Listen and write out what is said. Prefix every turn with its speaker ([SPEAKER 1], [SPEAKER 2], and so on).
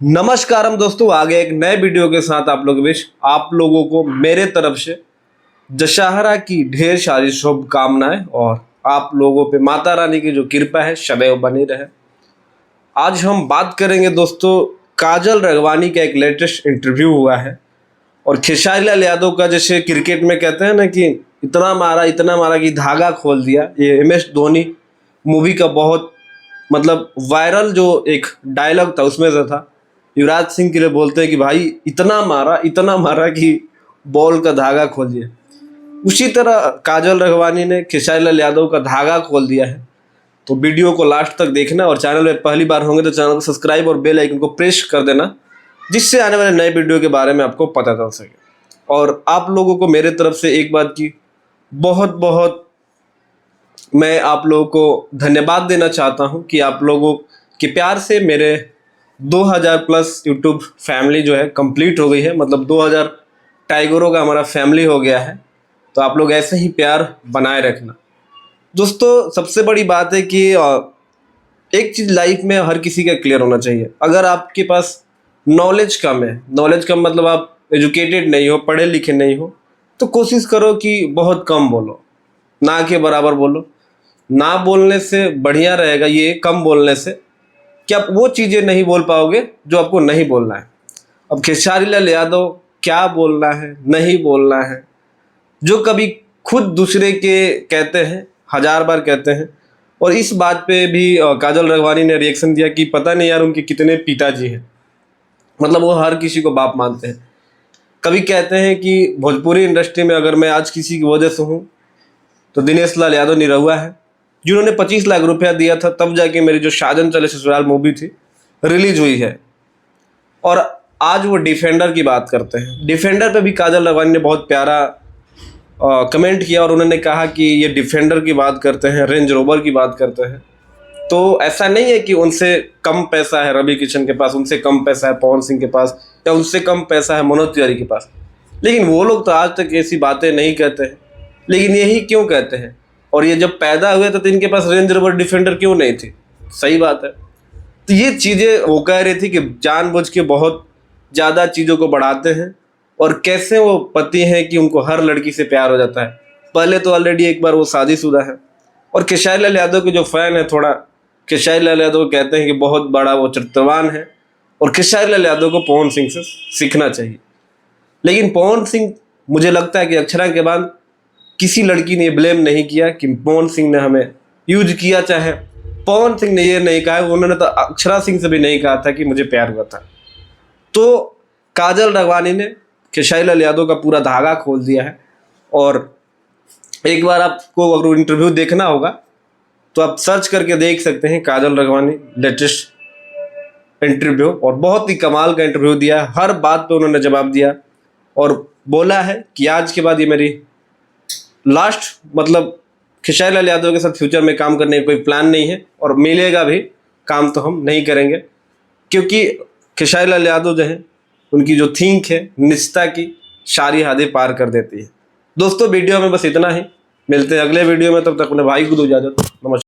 [SPEAKER 1] नमस्कार हम दोस्तों, आगे एक नए वीडियो के साथ आप लोगों के बीच आप लोगों को मेरे तरफ से दशहरा की ढेर सारी शुभकामनाएं और आप लोगों पे माता रानी की जो कृपा है सदैव बनी रहे। आज हम बात करेंगे दोस्तों, काजल राघवानी का एक लेटेस्ट इंटरव्यू हुआ है और खेसारी लाल यादव का, जैसे क्रिकेट में कहते हैं ना कि इतना मारा कि धागा खोल दिया। ये MS धोनी मूवी का बहुत वायरल जो एक डायलॉग था उसमें से था। युवराज सिंह के लिए बोलते हैं कि भाई इतना मारा कि बॉल का धागा खोल दिया। उसी तरह काजल राघवानी ने खेसारी लाल यादव का धागा खोल दिया है। तो वीडियो को लास्ट तक देखना और चैनल में पहली बार होंगे तो चैनल को सब्सक्राइब और बेल आइकन को प्रेस कर देना, जिससे आने वाले नए वीडियो के बारे में आपको पता चल सके। और आप लोगों को मेरे तरफ से एक बात की बहुत बहुत मैं आप लोगों को धन्यवाद देना चाहता हूं कि आप लोगों के प्यार से मेरे 2000 प्लस यूट्यूब फैमिली जो है कंप्लीट हो गई है। 2000 टाइगरों का हमारा फैमिली हो गया है। तो आप लोग ऐसे ही प्यार बनाए रखना दोस्तों। सबसे बड़ी बात है कि एक चीज़ लाइफ में हर किसी का क्लियर होना चाहिए। अगर आपके पास नॉलेज कम है, नॉलेज कम मतलब आप एजुकेटेड नहीं हो, पढ़े लिखे नहीं हो, तो कोशिश करो कि बहुत कम बोलो, ना के बराबर बोलो। ना बोलने से बढ़िया रहेगा ये कम बोलने से कि आप वो चीज़ें नहीं बोल पाओगे जो आपको नहीं बोलना है। अब खेसारी लाल यादव क्या बोलना है नहीं बोलना है, जो कभी खुद दूसरे के कहते हैं, 1000 बार कहते हैं। और इस बात पे भी काजल राघवानी ने रिएक्शन दिया कि पता नहीं यार उनके कितने पिताजी हैं। वो हर किसी को बाप मानते हैं। कभी कहते हैं कि भोजपुरी इंडस्ट्री में अगर मैं आज किसी की वजह से हूँ तो दिनेश लाल यादव निरहुआ है, जिन्होंने 25 लाख रुपया दिया था, तब जाके मेरी जो साजन चले ससुराल मूवी थी रिलीज हुई है। और आज वो डिफेंडर की बात करते हैं। डिफेंडर पे भी काजल राघवानी ने बहुत प्यारा कमेंट किया और उन्होंने कहा कि ये डिफेंडर की बात करते हैं, रेंज रोवर की बात करते हैं। तो ऐसा नहीं है कि उनसे कम पैसा है रवि किशन के पास, उनसे कम पैसा है पवन सिंह के पास, या उनसे कम पैसा है मनोज तिवारी के पास। लेकिन वो लोग तो आज तक ऐसी बातें नहीं कहते हैं। लेकिन यही क्यों कहते हैं? और ये जब पैदा हुए तो इनके पास रेंज रोवर डिफेंडर क्यों नहीं थी? सही बात है। तो ये चीज़ें वो कह रही थी कि जानबूझ के बहुत ज़्यादा चीज़ों को बढ़ाते हैं। और कैसे वो पति हैं कि उनको हर लड़की से प्यार हो जाता है। पहले तो ऑलरेडी एक बार वो शादीशुदा है। और खेसारी लाल यादव के जो फैन है, थोड़ा खेसारी लाल यादव कहते हैं कि बहुत बड़ा वो चरित्रवान है और खेसारी लाल यादव को पवन सिंह से सीखना चाहिए। लेकिन पवन सिंह, मुझे लगता है कि अक्षरा के बाद किसी लड़की ने ब्लेम नहीं किया कि पवन सिंह ने हमें यूज किया। चाहे पवन सिंह ने ये नहीं कहा, उन्होंने तो अक्षरा सिंह से भी नहीं कहा था कि मुझे प्यार हुआ था। तो काजल राघवानी ने खेसारी लाल यादव का पूरा धागा खोल दिया है। और एक बार आपको अगर इंटरव्यू देखना होगा तो आप सर्च करके देख सकते हैं, काजल राघवानी लेटेस्ट इंटरव्यू। और बहुत ही कमाल का इंटरव्यू दिया है। हर बात पे उन्होंने जवाब दिया और बोला है कि आज के बाद ये मेरी लास्ट, खेसारी लाल यादव के साथ फ्यूचर में काम करने का कोई प्लान नहीं है और मिलेगा भी काम तो हम नहीं करेंगे। क्योंकि खेसारी लाल यादव जो है, उनकी जो थिंक है निष्ठा की सारी हदें पार कर देती है। दोस्तों वीडियो में बस इतना ही, मिलते हैं अगले वीडियो में। तब तक अपने भाई को दो इजाजत। नमस्कार।